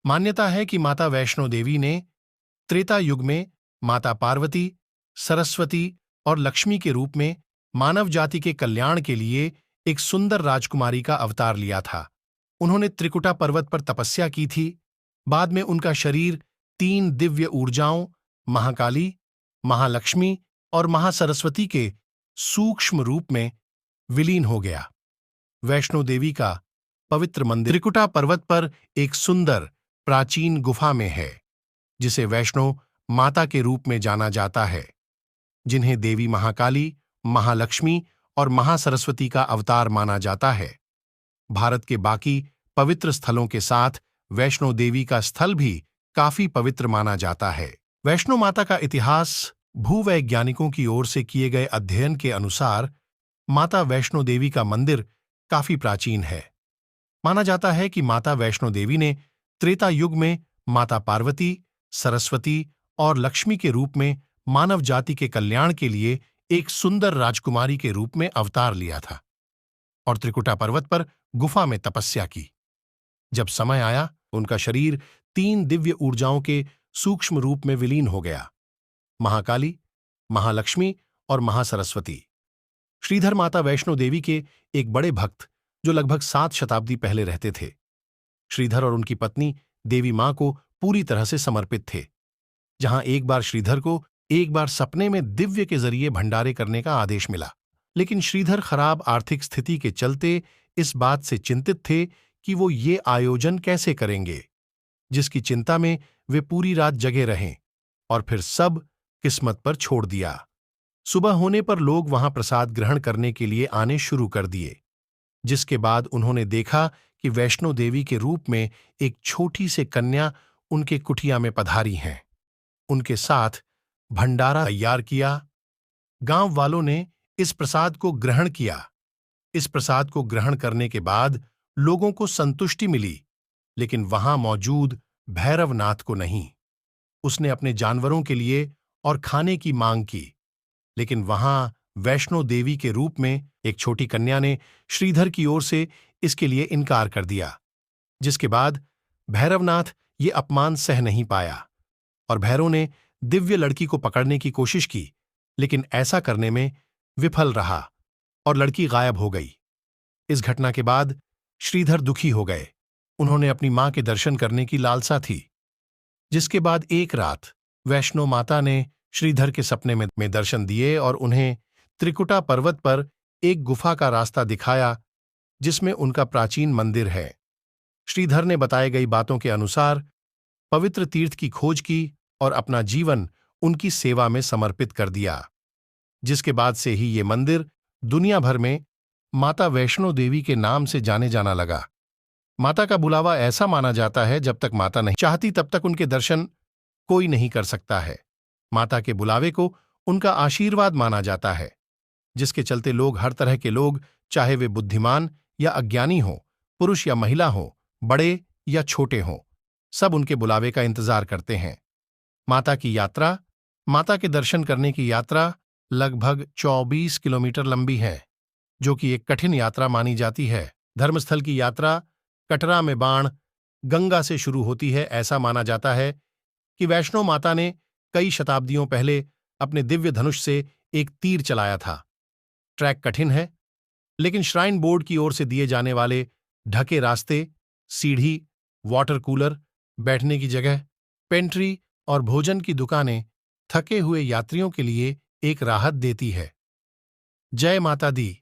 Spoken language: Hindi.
मान्यता है कि माता वैष्णो देवी ने त्रेता युग में माता पार्वती, सरस्वती और लक्ष्मी के रूप में मानव जाति के कल्याण के लिए एक सुंदर राजकुमारी का अवतार लिया था। उन्होंने त्रिकुटा पर्वत पर तपस्या की थी। बाद में उनका शरीर 3 दिव्य ऊर्जाओं महाकाली, महालक्ष्मी और महासरस्वती के सूक्ष्म रूप में विलीन हो गया। वैष्णो देवी का पवित्र मंदिर त्रिकुटा पर्वत पर एक सुंदर प्राचीन गुफा में है, जिसे वैष्णो माता के रूप में जाना जाता है, जिन्हें देवी महाकाली, महालक्ष्मी और महासरस्वती का अवतार माना जाता है। भारत के बाकी पवित्र स्थलों के साथ वैष्णो देवी का स्थल भी काफी पवित्र माना जाता है। वैष्णो माता का इतिहास भूवैज्ञानिकों की ओर से किए गए अध्ययन के अनुसार माता वैष्णो देवी का मंदिर काफी प्राचीन है। माना जाता है कि माता वैष्णो देवी ने त्रेता युग में माता पार्वती, सरस्वती और लक्ष्मी के रूप में मानव जाति के कल्याण के लिए एक सुंदर राजकुमारी के रूप में अवतार लिया था और त्रिकुटा पर्वत पर गुफा में तपस्या की। जब समय आया, उनका शरीर 3 दिव्य ऊर्जाओं के सूक्ष्म रूप में विलीन हो गया, महाकाली, महालक्ष्मी और महासरस्वती। श्रीधर माता वैष्णो देवी के एक बड़े भक्त जो लगभग 7 शताब्दी पहले रहते थे। श्रीधर और उनकी पत्नी देवी मां को पूरी तरह से समर्पित थे। जहां एक बार श्रीधर को एक बार सपने में दिव्य के जरिए भंडारे करने का आदेश मिला, लेकिन श्रीधर खराब आर्थिक स्थिति के चलते इस बात से चिंतित थे कि वो ये आयोजन कैसे करेंगे, जिसकी चिंता में वे पूरी रात जगे रहें और फिर सब किस्मत पर छोड़ दिया। सुबह होने पर लोग वहां प्रसाद ग्रहण करने के लिए आने शुरू कर दिए, जिसके बाद उन्होंने देखा कि वैष्णो देवी के रूप में एक छोटी सी कन्या उनके कुटिया में पधारी हैं। उनके साथ भंडारा तैयार किया। गांव वालों ने इस प्रसाद को ग्रहण किया। इस प्रसाद को ग्रहण करने के बाद लोगों को संतुष्टि मिली, लेकिन वहां मौजूद भैरवनाथ को नहीं। उसने अपने जानवरों के लिए और खाने की मांग की, लेकिन वहां वैष्णो देवी के रूप में एक छोटी कन्या ने श्रीधर की ओर से इसके लिए इनकार कर दिया, जिसके बाद भैरवनाथ ये अपमान सह नहीं पाया और भैरव ने दिव्य लड़की को पकड़ने की कोशिश की, लेकिन ऐसा करने में विफल रहा और लड़की गायब हो गई। इस घटना के बाद श्रीधर दुखी हो गए। उन्होंने अपनी मां के दर्शन करने की लालसा थी, जिसके बाद एक रात वैष्णो माता ने श्रीधर के सपने में दर्शन दिए और उन्हें त्रिकुटा पर्वत पर एक गुफा का रास्ता दिखाया, जिसमें उनका प्राचीन मंदिर है। श्रीधर ने बताई गई बातों के अनुसार पवित्र तीर्थ की खोज की और अपना जीवन उनकी सेवा में समर्पित कर दिया, जिसके बाद से ही ये मंदिर दुनिया भर में माता वैष्णो देवी के नाम से जाने जाना लगा। माता का बुलावा ऐसा माना जाता है, जब तक माता नहीं चाहती तब तक उनके दर्शन कोई नहीं कर सकता है। माता के बुलावे को उनका आशीर्वाद माना जाता है, जिसके चलते लोग, हर तरह के लोग, चाहे वे बुद्धिमान या अज्ञानी हो, पुरुष या महिला हो, बड़े या छोटे हों, सब उनके बुलावे का इंतजार करते हैं। माता की यात्रा, माता के दर्शन करने की यात्रा लगभग 24 किलोमीटर लंबी है, जो कि एक कठिन यात्रा मानी जाती है। धर्मस्थल की यात्रा कटरा में बाण गंगा से शुरू होती है। ऐसा माना जाता है कि वैष्णो माता ने कई शताब्दियों पहले अपने दिव्य धनुष से एक तीर चलाया था। ट्रैक कठिन है, लेकिन श्राइन बोर्ड की ओर से दिए जाने वाले ढके रास्ते, सीढ़ी, वाटर कूलर, बैठने की जगह, पेंट्री और भोजन की दुकानें थके हुए यात्रियों के लिए एक राहत देती है। जय माता दी।